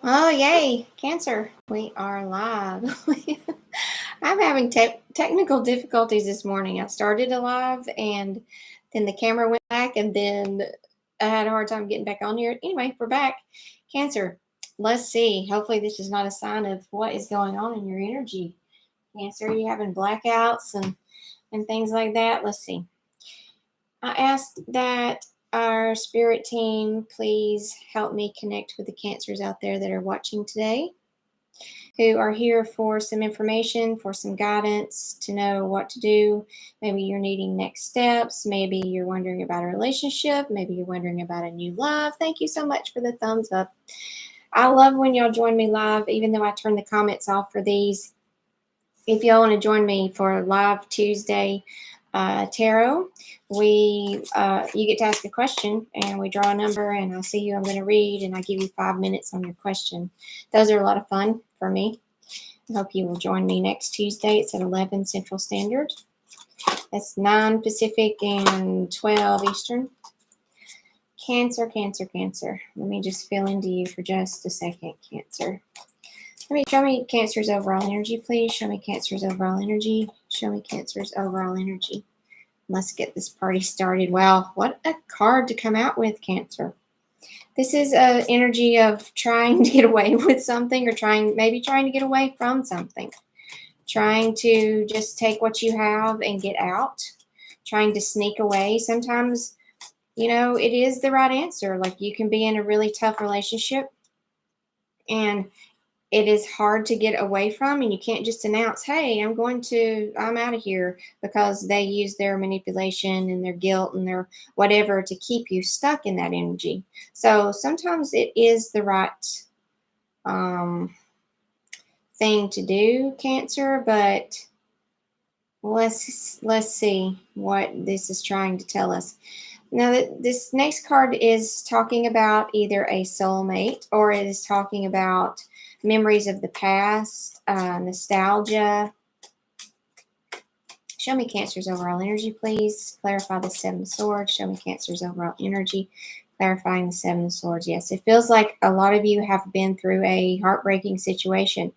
Oh, yay. Cancer. We are live. I'm having technical difficulties this morning. I started a live and then the camera went back and then I had a hard time getting back on here. Anyway, we're back. Cancer. Let's see. Hopefully this is not a sign of what is going on in your energy. Cancer, are you having blackouts and things like that? Let's see. I asked that our spirit team please help me connect with the cancers out there that are watching today, who are here for some information, for some guidance, to know what to do. Maybe you're needing next steps. Maybe you're wondering about a relationship. Maybe you're wondering about a new love. Thank you so much for the thumbs up. I love when y'all join me live, even though I turn the comments off for these. If y'all want to join me for live Tuesday tarot, you get to ask a question and we draw a number and I see you, I'm going to read, and I give you 5 minutes on your question. Those are a lot of fun for me. I hope you will join me next Tuesday. It's at 11 Central Standard. That's 9 Pacific and 12 Eastern. Cancer, Cancer, Cancer. Let me just fill into you for just a second, Cancer. Show me Cancer's overall energy, please. Show me Cancer's overall energy. Show me Cancer's overall energy. Let's get this party started. Wow, what a card to come out with, Cancer. This is an energy of trying to get away with something, or maybe trying to get away from something. Trying to just take what you have and get out. Trying to sneak away. Sometimes, it is the right answer. Like, you can be in a really tough relationship and it is hard to get away from, and you can't just announce, hey, I'm out of here, because they use their manipulation and their guilt and their whatever to keep you stuck in that energy. So sometimes it is the right thing to do, Cancer, but let's see what this is trying to tell us. Now, this next card is talking about either a soulmate, or it is talking about memories of the past, nostalgia. Show me Cancer's overall energy, please. Clarify the 7 of Swords. Show me Cancer's overall energy. Clarifying the 7 of Swords. Yes, it feels like a lot of you have been through a heartbreaking situation.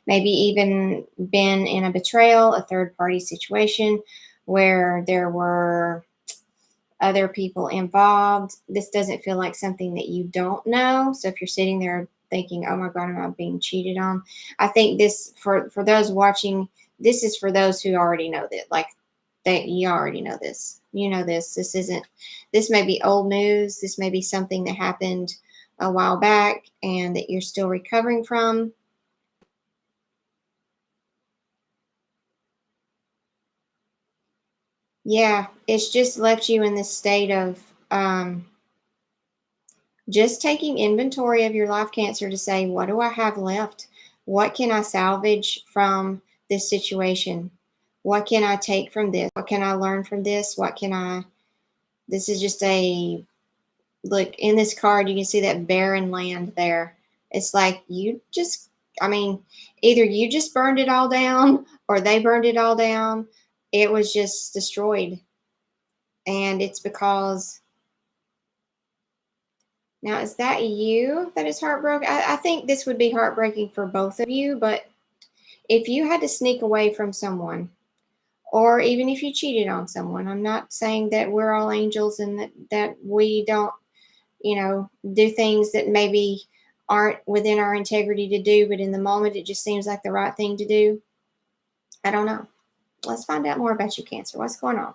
Maybe even been in a betrayal, a third-party situation where there were other people involved. This doesn't feel like something that you don't know. So if you're sitting there thinking, oh my God, am I being cheated on? I think this, for those watching, this is for those who already know that. Like, you already know this. You know this. This may be old news. This may be something that happened a while back and that you're still recovering from. Yeah, it's just left you in this state of just taking inventory of your life, Cancer, to say, what do I have left? What can I salvage from this situation? What can I take from this? What can I learn from this? This is just look, in this card, you can see that barren land there. It's like either you just burned it all down or they burned it all down. It was just destroyed. And it's because, now, is that you that is heartbroken? I think this would be heartbreaking for both of you, but if you had to sneak away from someone, or even if you cheated on someone, I'm not saying that we're all angels and that we don't, do things that maybe aren't within our integrity to do, but in the moment it just seems like the right thing to do. I don't know. Let's find out more about you, Cancer. What's going on?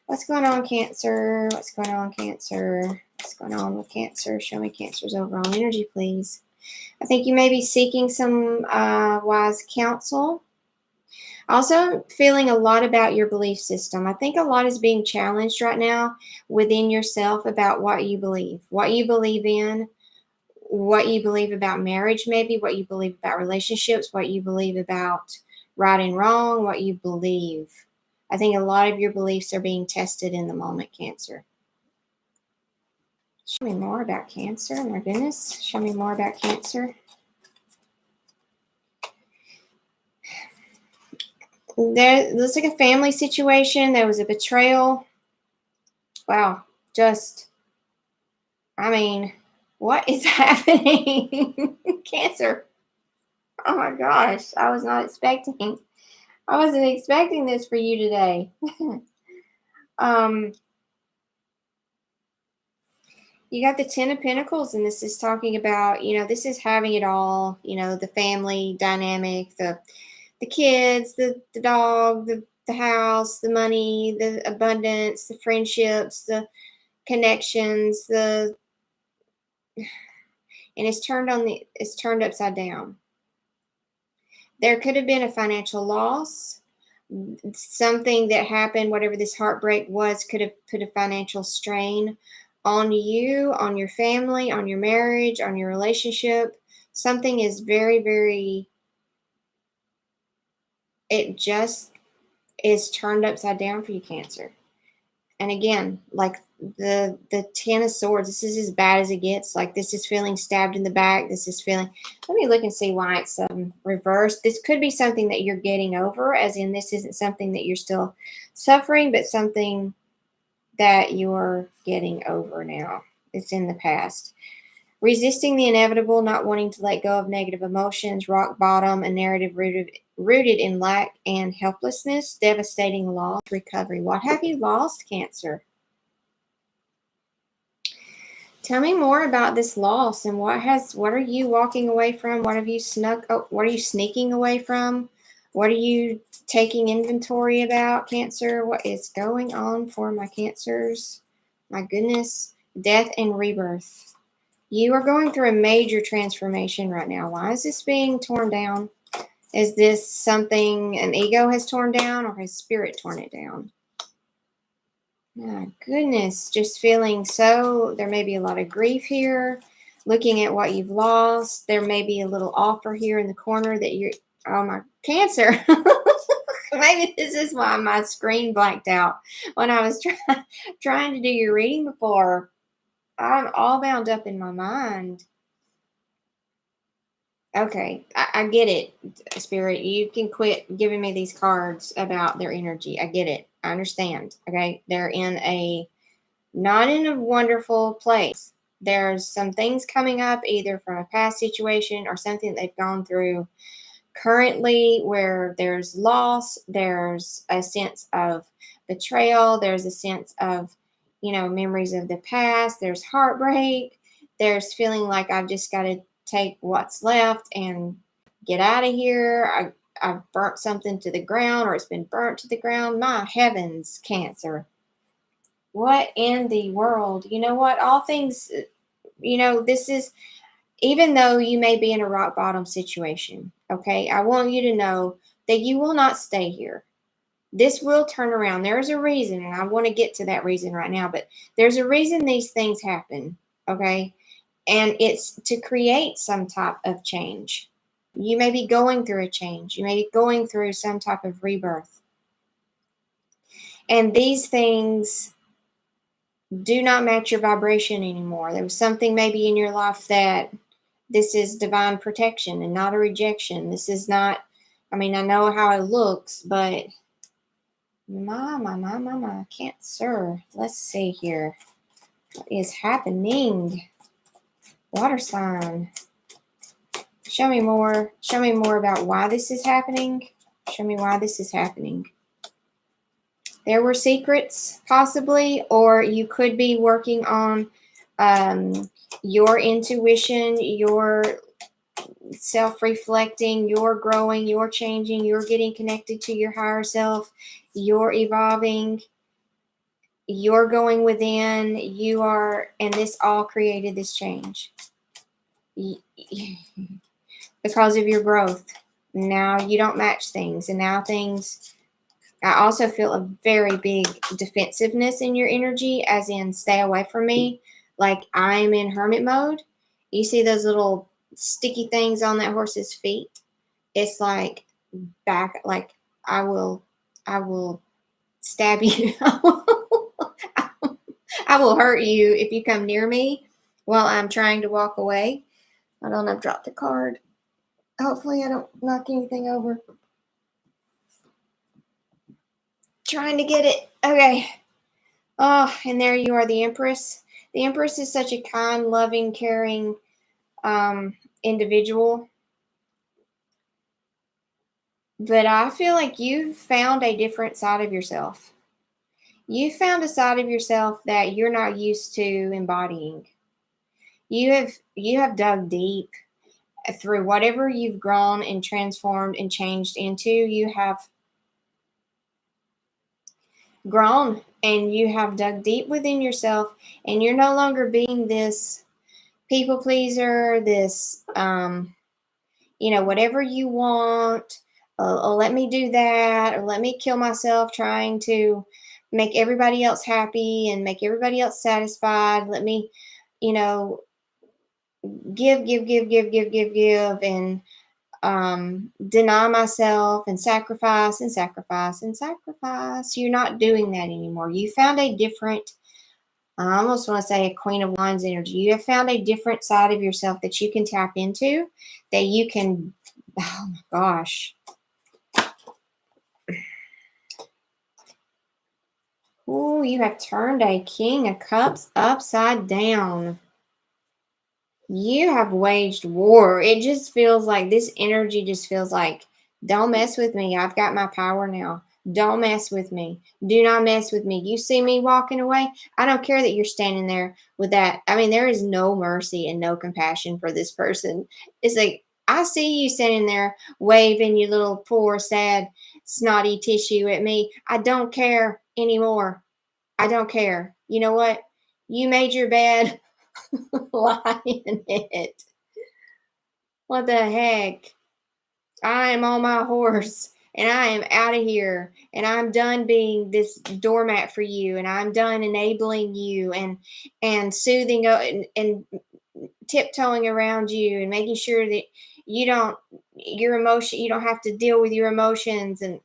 What's going on, Cancer? What's going on, Cancer? What's going on with Cancer? Show me Cancer's overall energy, please. I think you may be seeking some wise counsel. Also, feeling a lot about your belief system. I think a lot is being challenged right now within yourself about what you believe in, what you believe about marriage, maybe what you believe about relationships, what you believe about right and wrong, what you believe. I think a lot of your beliefs are being tested in the moment, Cancer. Show me more about Cancer. My goodness. Show me more about Cancer. There looks like a family situation. There was a betrayal. Wow. What is happening? Cancer. Oh my gosh. I wasn't expecting this for you today. um You got the Ten of Pentacles, and this is talking about, this is having it all, the family dynamic, the kids, the dog, the house, the money, the abundance, the friendships, the connections, and it's turned upside down. There could have been a financial loss. Something that happened, whatever this heartbreak was, could have put a financial strain on you, on your family, on your marriage, on your relationship. Something is very, very, it just is turned upside down for you, Cancer. And again, like the Ten of Swords, this is as bad as it gets. Like, this is feeling stabbed in the back. This is feeling, let me look and see why it's reversed. This could be something that you're getting over, as in this isn't something that you're still suffering, but something that you're getting over now. It's in the past. Resisting the inevitable, not wanting to let go of negative emotions, rock bottom, a narrative rooted in lack and helplessness, devastating loss, recovery. What have you lost, Cancer? Tell me more about this loss, and what are you walking away from? What have you what are you sneaking away from? What are you taking inventory about, Cancer? What is going on for my Cancers? My goodness. Death and rebirth. You are going through a major transformation right now. Why is this being torn down? Is this something an ego has torn down, or has spirit torn it down? My goodness, just feeling so, there may be a lot of grief here. Looking at what you've lost, there may be a little offer here in the corner that you're, oh my, Cancer. Maybe this is why my screen blanked out when I was trying to do your reading before. I'm all bound up in my mind. Okay, I get it, Spirit. You can quit giving me these cards about their energy. I get it. I understand. Okay, they're not in a wonderful place. There's some things coming up, either from a past situation or something they've gone through currently, where there's loss, there's a sense of betrayal, there's a sense of, memories of the past, there's heartbreak, there's feeling like I've just got to take what's left and get out of here. I've burnt something to the ground, or it's been burnt to the ground. My heavens, Cancer. What in the world? You know what? All things, this is, even though you may be in a rock bottom situation, okay, I want you to know that you will not stay here. This will turn around. There's a reason, and I want to get to that reason right now, but there's a reason these things happen, okay? And it's to create some type of change. You may be going through a change. You may be going through some type of rebirth. And these things do not match your vibration anymore. There was something maybe in your life that this is divine protection and not a rejection. This is not, I mean, I know how it looks, but my, Cancer. Let's see here. What is happening? Water sign. Show me more. Show me more about why this is happening. Show me why this is happening. There were secrets, possibly, or you could be working on your intuition, your self-reflecting, you're growing, you're changing, you're getting connected to your higher self, you're evolving, you're going within, you are, and this all created this change because of your growth. Now you don't match things, and now things, I also feel a very big defensiveness in your energy, as in stay away from me. Like, I'm in hermit mode. You see those little sticky things on that horse's feet? It's like back, like I will stab you. I will hurt you if you come near me while I'm trying to walk away. I don't know, I've dropped the card. Hopefully I don't knock anything over. Trying to get it. Okay. Oh, and there you are, the Empress. The Empress is such a kind, loving, caring individual. But I feel like you've found a different side of yourself. You found a side of yourself that you're not used to embodying. You have dug deep through whatever you've grown and transformed and changed into. You have grown and you have dug deep within yourself, and you're no longer being this people pleaser, this whatever you want, let me do that, or let me kill myself trying to make everybody else happy and make everybody else satisfied. Let me, you know, give, and deny myself and sacrifice and sacrifice and sacrifice. You're not doing that anymore. You found a different, I almost want to say a Queen of Wands energy. You have found a different side of yourself that you can tap into, that you can, oh my gosh. Ooh, you have turned a King of Cups upside down. You have waged war. It just feels like this energy just feels like, don't mess with me. I've got my power now. Don't mess with me. Do not mess with me. You see me walking away? I don't care that you're standing there with that. I mean, there is no mercy and no compassion for this person. It's like, I see you standing there waving your little poor, sad, snotty tissue at me. I don't care anymore. I don't care. You know what? You made your bed. Lie in it. What the heck? I am on my horse and I am out of here, and I'm done being this doormat for you, and I'm done enabling you and soothing and tiptoeing around you and making sure that you don't have to deal with your emotions and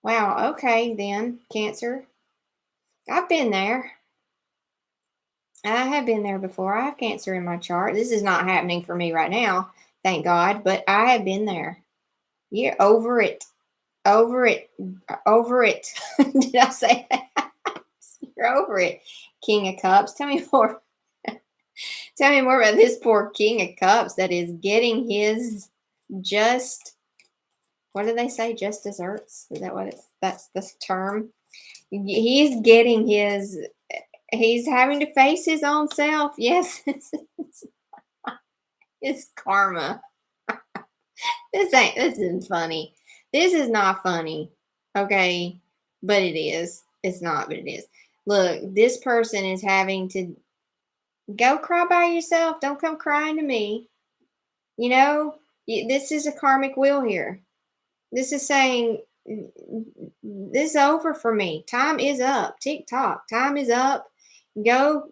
wow, okay then, Cancer. I've been there. I have been there before. I have Cancer in my chart. This is not happening for me right now, thank God, but I have been there. You're over it. Over it. Over it. Did I say that? You're over it. King of Cups. Tell me more. Tell me more about this poor King of Cups that is getting his just, what do they say? Just desserts? Is that what that's the term? He's getting his, he's having to face his own self. Yes. It's karma. This isn't funny. This is not funny. Okay. But it is. It's not, but it is. Look, this person is having to go cry by yourself. Don't come crying to me. You know, this is a karmic wheel here. This is saying, this is over for me. Time is up. Tick tock. Time is up. Go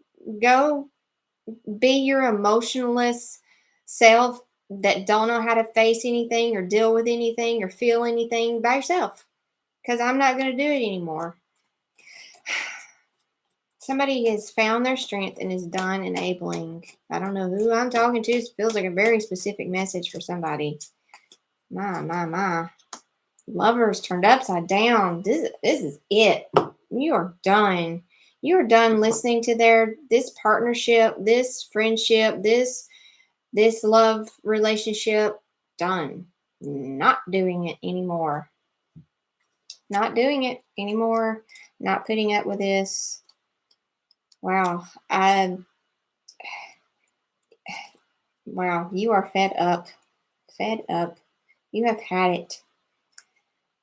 be your emotionless self that don't know how to face anything or deal with anything or feel anything by yourself, because I'm not going to do it anymore. Somebody has found their strength and is done enabling. I don't know who I'm talking to. It feels like a very specific message for somebody. My. Lovers turned upside down. This is it. You are done. You are done listening to this partnership, this friendship, this love relationship. Done. Not doing it anymore. Not doing it anymore. Not putting up with this. Wow. Wow, you are fed up. Fed up. You have had it.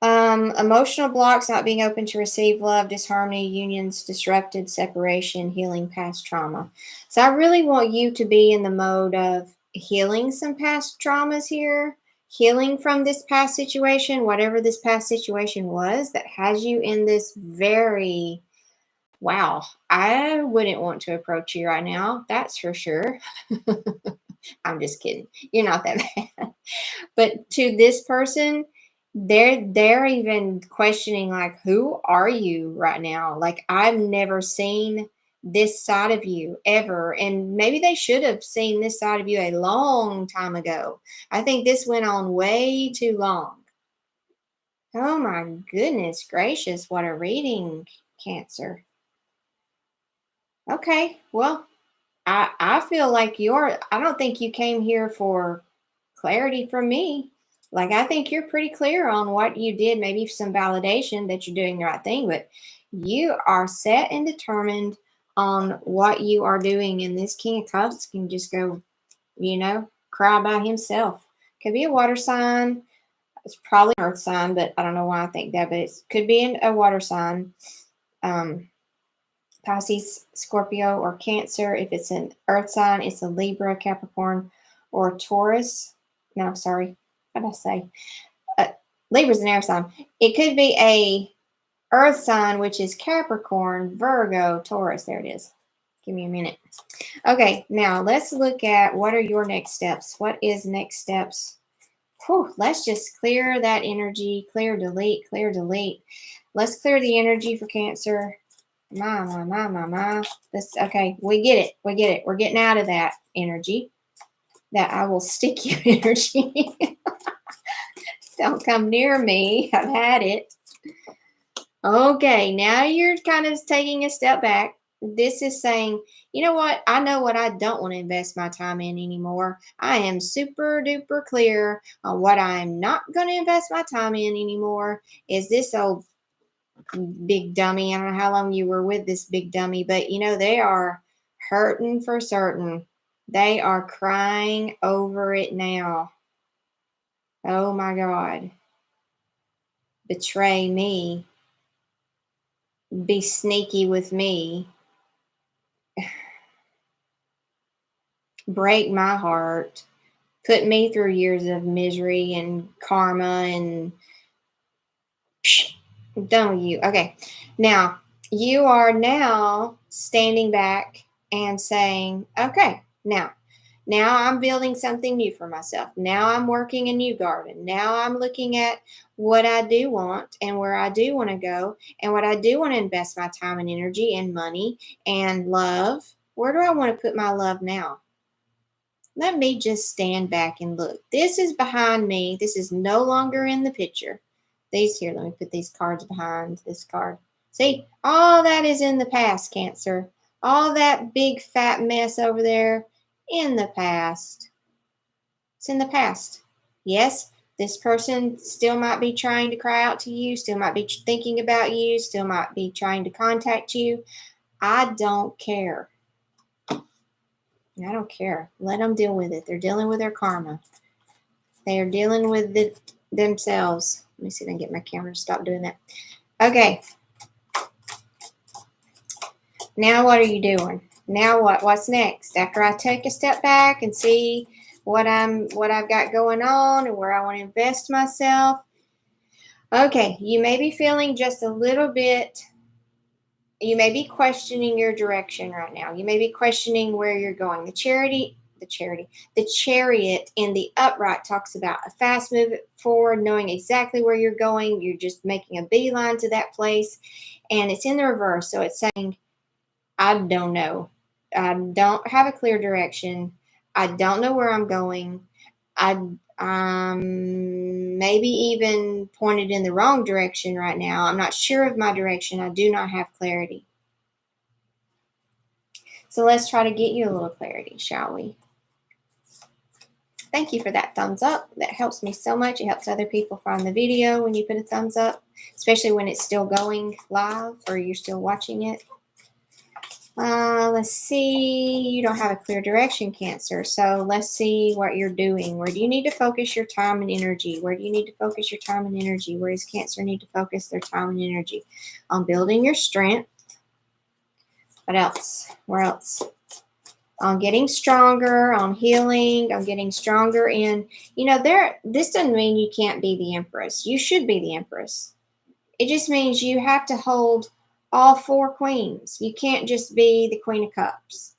Emotional blocks, not being open to receive love, disharmony, unions, disrupted, separation, healing past trauma. So I really want you to be in the mode of healing some past traumas here, healing from this past situation, whatever this past situation was that has you in this very, wow, I wouldn't want to approach you right now. That's for sure. I'm just kidding. You're not that bad. But to this person, they're even questioning, like, who are you right now? Like, I've never seen this side of you ever. And maybe they should have seen this side of you a long time ago. I think this went on way too long. Oh my goodness gracious, what a reading, Cancer. Okay, well, I feel like I don't think you came here for clarity from me. Like, I think you're pretty clear on what you did, maybe some validation that you're doing the right thing, but you are set and determined on what you are doing. And this King of Cups can just go, cry by himself. Could be a water sign. It's probably an earth sign, but I don't know why I think that, but it could be a water sign. Pisces, Scorpio, or Cancer. If it's an earth sign, it's a Libra, Capricorn, or Taurus. No, sorry. What did I say? Libra's an air sign. It could be a earth sign, which is Capricorn, Virgo, Taurus. There it is. Give me a minute. Okay, now let's look at what are your next steps. What is next steps? Whew, let's just clear that energy. Clear, delete, clear, delete. Let's clear the energy for Cancer. My. Okay, we get it. We get it. We're getting out of that energy. That I will stick you energy. Don't come near me. I've had it. Okay, now you're kind of taking a step back. This is saying, you know what? I know what I don't want to invest my time in anymore. I am super duper clear on what I'm not going to invest my time in anymore. Is this old big dummy? I don't know how long you were with this big dummy, but they are hurting for certain. They are crying over it now. Oh my God. Betray me. Be sneaky with me. Break my heart. Put me through years of misery and karma and I'm done with you. Okay. Now, you are now standing back and saying, okay, now I'm building something new for myself. Now I'm working a new garden. Now I'm looking at what I do want and where I do want to go and what I do want to invest my time and energy and money and love. Where do I want to put my love now? Let me just stand back and look. This is behind me. This is no longer in the picture. Let me put these cards behind this card. See, all that is in the past, Cancer. All that big fat mess over there, in the past. It's in the past. Yes, this person still might be trying to cry out to you, still might be thinking about you, still might be trying to contact you. I don't care. I don't care. Let them deal with it. They're dealing with their karma. They are dealing with it themselves. Let me see if I can get my camera to stop doing that. Okay. Now what are you doing? Now what? What's next? After I take a step back and see what I've got going on and where I want to invest myself. Okay, you may be feeling just a little bit. You may be questioning your direction right now. You may be questioning where you're going. The chariot in the upright talks about a fast move forward, knowing exactly where you're going. You're just making a beeline to that place. And it's in the reverse. So it's saying, I don't know. I don't have a clear direction. I don't know where I'm going. I'm maybe even pointed in the wrong direction right now. I'm not sure of my direction. I do not have clarity. So let's try to get you a little clarity, shall we? Thank you for that thumbs up. That helps me so much. It helps other people find the video when you put a thumbs up, especially when it's still going live or you're still watching it. Let's see. You don't have a clear direction, Cancer. So let's see what you're doing. Where do you need to focus your time and energy? Where do you need to focus your time and energy? Where does Cancer need to focus their time and energy? On building your strength. What else? Where else? On getting stronger, on healing, on getting stronger in, this doesn't mean you can't be the Empress. You should be the Empress. It just means you have to hold all four queens. You can't just be the Queen of Cups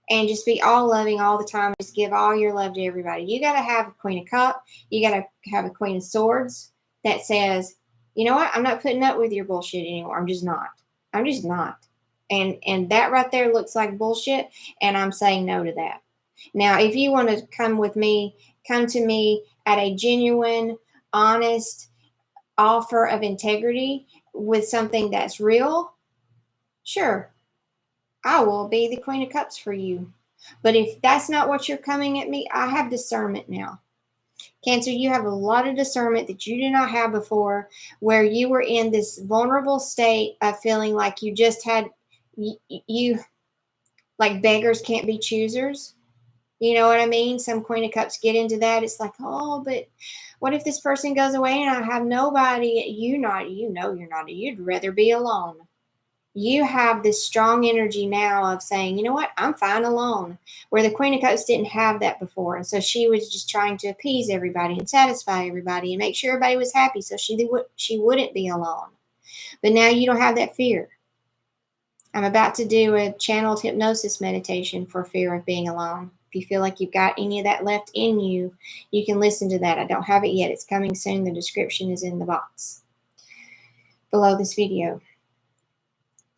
and just be all loving all the time. Just give all your love to everybody. You got to have a Queen of Cups. You got to have a Queen of Swords that says, you know what? I'm not putting up with your bullshit anymore. I'm just not. I'm just not. And that right there looks like bullshit. And I'm saying no to that. Now, if you want to come to me at a genuine, honest offer of integrity with something that's real, Sure, I will be the Queen of Cups for you. But if that's not what you're coming at me, I have discernment now. Cancer, you have a lot of discernment that you did not have before, where you were in this vulnerable state of feeling like you just had, you like beggars can't be choosers. You know what I mean? Some Queen of Cups get into that. It's like, oh, but what if this person goes away and I have nobody? You know you're not. You'd rather be alone. You have this strong energy now of saying, you know what, I'm fine alone. Where the Queen of Cups didn't have that before. And so she was just trying to appease everybody and satisfy everybody and make sure everybody was happy so she wouldn't be alone. But now you don't have that fear. I'm about to do a channeled hypnosis meditation for fear of being alone. If you feel like you've got any of that left in you, you can listen to that. I don't have it yet. It's coming soon. The description is in the box below this video.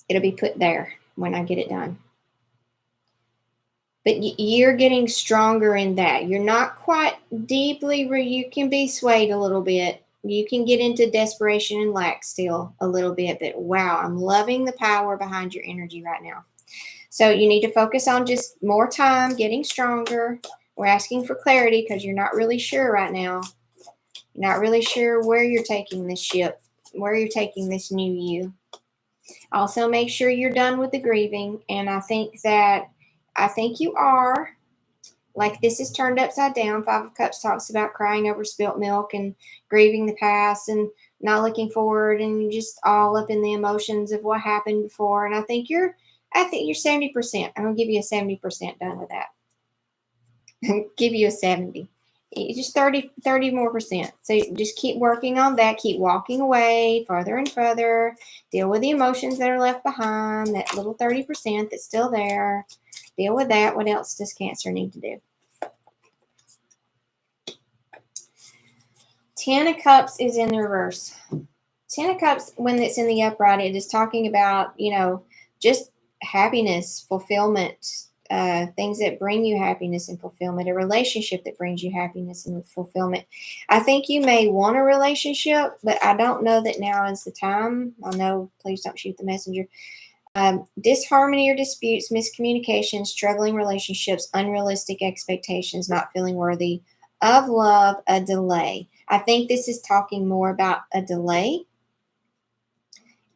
It'll be put there when I get it done. But you're getting stronger in that. You're not quite deeply where you can be swayed a little bit. You can get into desperation and lack still a little bit. But wow, I'm loving the power behind your energy right now. So you need to focus on just more time, getting stronger. We're asking for clarity because you're not really sure right now. You're not really sure where you're taking this ship, where you're taking this new you. Also, make sure you're done with the grieving. And I think you are. Like, this is turned upside down. Five of Cups talks about crying over spilt milk and grieving the past and not looking forward and just all up in the emotions of what happened before. And I think you're 70%. I'm going to give you a 70% done with that. Give you a 70. Just 30 more percent. So just keep working on that. Keep walking away further and further. Deal with the emotions that are left behind. That little 30% that's still there. Deal with that. What else does Cancer need to do? 10 of Cups is in the reverse. 10 of Cups, when it's in the upright, it is talking about, just happiness, fulfillment, things that bring you happiness and fulfillment, a relationship that brings you happiness and fulfillment. I think you may want a relationship, but I don't know that now is the time. I know, please don't shoot the messenger. Disharmony or disputes, miscommunication, struggling relationships, unrealistic expectations, not feeling worthy of love, a delay. I think this is talking more about a delay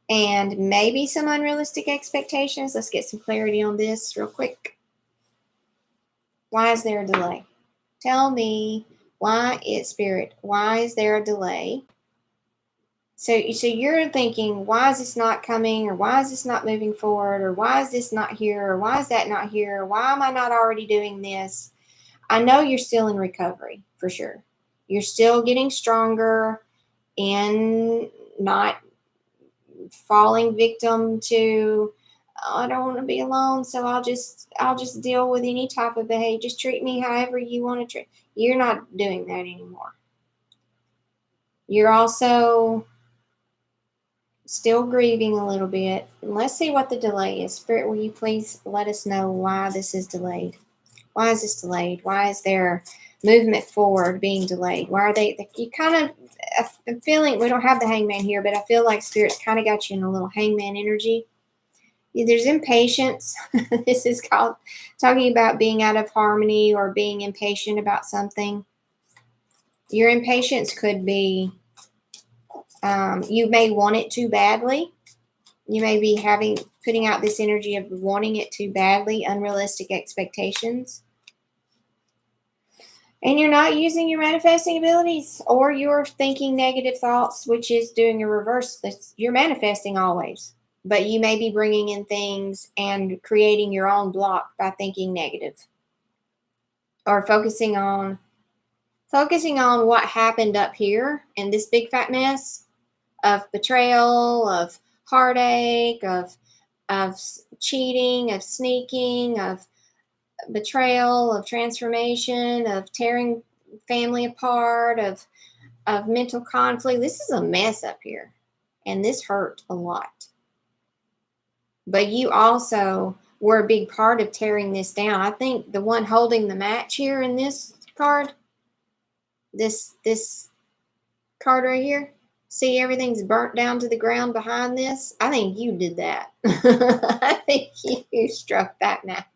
and maybe some unrealistic expectations. Let's get some clarity on this real quick. Why is there a delay? Tell me why Spirit, why is there a delay? So you're thinking, why is this not coming? Or why is this not moving forward? Or why is this not here? Or why is that not here? Why am I not already doing this? I know you're still in recovery, for sure. You're still getting stronger and not falling victim to, oh, I don't want to be alone, so I'll just deal with any type of behavior. Just treat me however you want to treat. You're not doing that anymore. You're also still grieving a little bit. And let's see what the delay is. Spirit, will you please let us know why this is delayed? Why is this delayed? Why is there movement forward being delayed? Why are they you kind of, I'm feeling, we don't have the Hangman here, but I feel like Spirit's kind of got you in a little Hangman energy. There's impatience. This is called talking about being out of harmony or being impatient about something. Your impatience could be, you may want it too badly. You may be putting out this energy of wanting it too badly, unrealistic expectations. And you're not using your manifesting abilities, or you're thinking negative thoughts, which is doing a reverse. You're manifesting always, but you may be bringing in things and creating your own block by thinking negative, or focusing on what happened up here in this big fat mess of betrayal, of heartache, of cheating, of sneaking, of betrayal, of transformation, of tearing family apart, of mental conflict. This is a mess up here, and this hurt a lot. But you also were a big part of tearing this down. I think the one holding the match here in this card, this card right here, See, everything's burnt down to the ground behind this. I think you did that. I think you struck that match.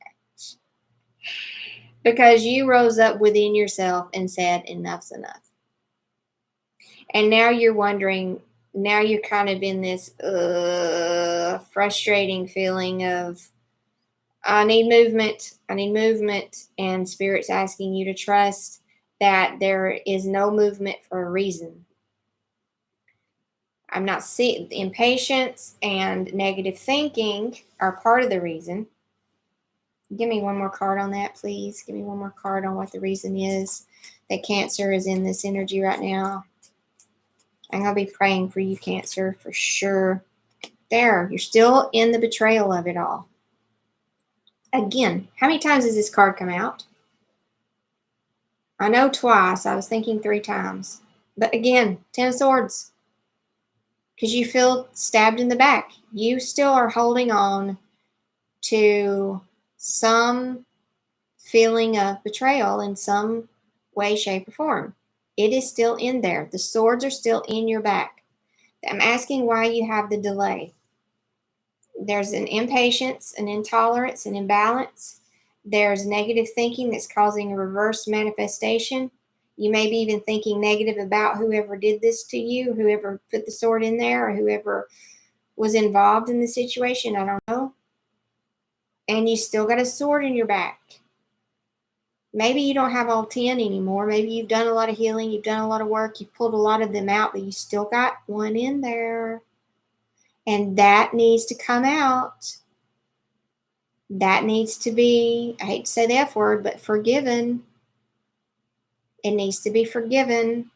Because you rose up within yourself and said, enough's enough. And now you're wondering, now you're kind of in this frustrating feeling of, I need movement. I need movement. And Spirit's asking you to trust that there is no movement for a reason. I'm not seeing impatience and negative thinking are part of the reason. Give me one more card on that, please. Give me one more card on what the reason is that Cancer is in this energy right now. I'm going to be praying for you, Cancer, for sure. There, you're still in the betrayal of it all. Again, how many times has this card come out? I know twice. I was thinking 3 times. But again, 10 of Swords. Because you feel stabbed in the back. You still are holding on to some feeling of betrayal in some way, shape, or form. It is still in there. The swords are still in your back. I'm asking why you have the delay. There's an impatience, an intolerance, an imbalance. There's negative thinking that's causing a reverse manifestation. You may be even thinking negative about whoever did this to you, whoever put the sword in there, or whoever was involved in the situation. I don't know. And you still got a sword in your back. Maybe you don't have all 10 anymore. Maybe you've done a lot of healing. You've done a lot of work. You've pulled a lot of them out, but you still got one in there. And that needs to come out. That needs to be, I hate to say the F word, but forgiven. It needs to be forgiven.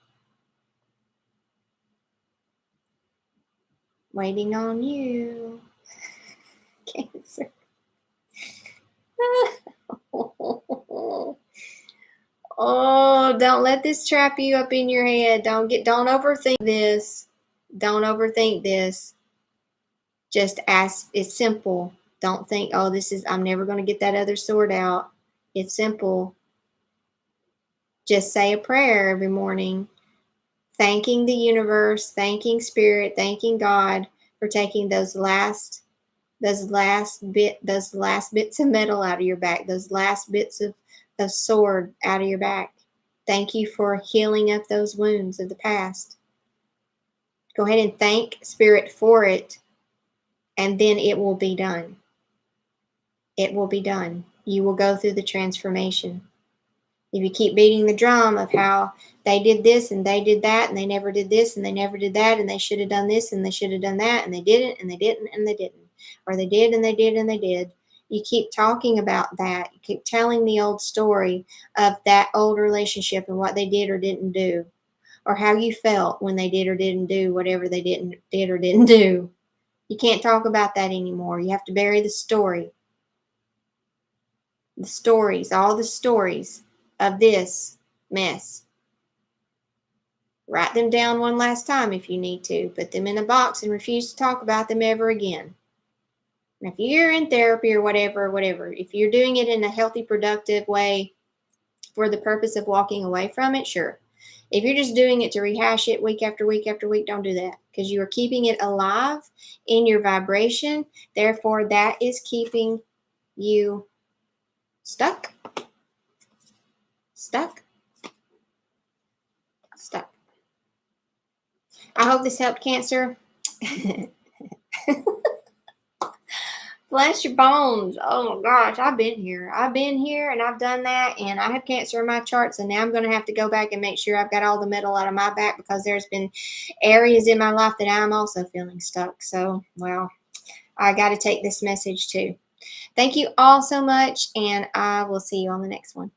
Waiting on you. Cancer. Oh, don't let this trap you up in your head. Don't overthink this. Don't overthink this. Just ask. It's simple. Don't think, oh, I'm never going to get that other sword out. It's simple. Just say a prayer every morning, thanking the universe, thanking Spirit, thanking God for taking those last bits of metal out of your back, those last bits of sword out of your back. Thank you for healing up those wounds of the past. Go ahead and thank Spirit for it, and then it will be done. It will be done. You will go through the transformation. If you keep beating the drum of how they did this and they did that and they never did this and they never did that and they should have done this and they should have done that and they didn't and they didn't and they didn't, or they did and they did and they did. You keep talking about that. You keep telling the old story of that old relationship and what they did or didn't do, or how you felt when they did or didn't do whatever they did or didn't do. You can't talk about that anymore. You have to bury the story. The stories, all the stories of this mess. Write them down one last time if you need to. Put them in a box and refuse to talk about them ever again. And if you're in therapy or whatever, if you're doing it in a healthy, productive way for the purpose of walking away from it, sure. If you're just doing it to rehash it week after week after week, don't do that, because you are keeping it alive in your vibration. Therefore, that is keeping you stuck. I hope this helped, Cancer. Bless your bones. Oh my gosh, I've been here and I've done that, and I have Cancer in my chart, so now I'm going to have to go back and make sure I've got all the metal out of my back, because there's been areas in my life that I'm also feeling stuck. So, well, I got to take this message too. Thank you all so much, and I will see you on the next one.